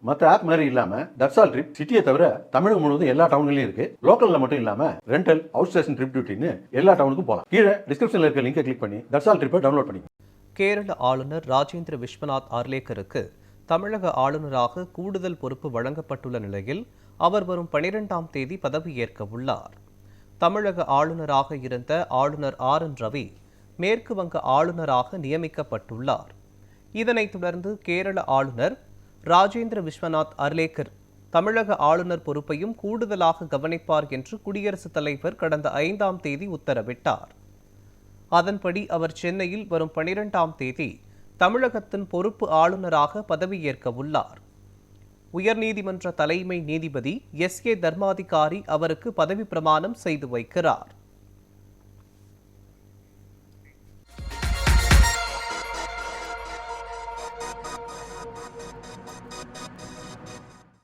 மற்ற ஆப் மாதிரி இல்லாம தட்சால் ட்ரிப் சிட்டியை தவிர தமிழகம் முழுவதும் எல்லா டவுன்லயும் இருக்கு. லோக்கல்ல மட்டும் இல்லாம ரெண்டல், அவுட் ஸ்டேஷன் ட்ரிப் டியூட்டின்னு எல்லா டவுனுக்கும் போகலாம். கீழே டிஸ்கிரிப்ஷன்ல இருக்க லிங்கை கிளிக் பண்ணி தட்சால் ட்ரிப்பை டவுன்லோட் பண்ணி. கேரள ஆளுநர் ராஜேந்திர விஸ்வநாத் ஆர்லேக்கருக்கு தமிழக ஆளுநராக கூடுதல் பொறுப்பு வழங்கப்பட்டுள்ள நிலையில் அவர் வரும் 12ஆம் தேதி பதவியேற்க உள்ளார். தமிழக ஆளுநராக இருந்த ஆளுநர் RN ரவி மேற்கு வங்க ஆளுநராக நியமிக்கப்பட்டுள்ளார். இதனைத் தொடர்ந்து கேரள ஆளுநர் ராஜேந்திர விஸ்வநாத் அர்லேக்கர் தமிழக ஆளுநர் பொறுப்பையும் கூடுதலாக கவனிப்பார் என்று குடியரசுத் தலைவர் கடந்த 5ஆம் தேதி உத்தரவிட்டார். அதன்படி அவர் சென்னையில் வரும் 12ஆம் தேதி தமிழகத்தின் பொறுப்பு ஆளுநராக பதவியேற்க உள்ளார். உயர்நீதிமன்ற தலைமை நீதிபதி SA தர்மாதிகாரி அவருக்கு பதவி பிரமாணம் செய்து வைக்கிறார்.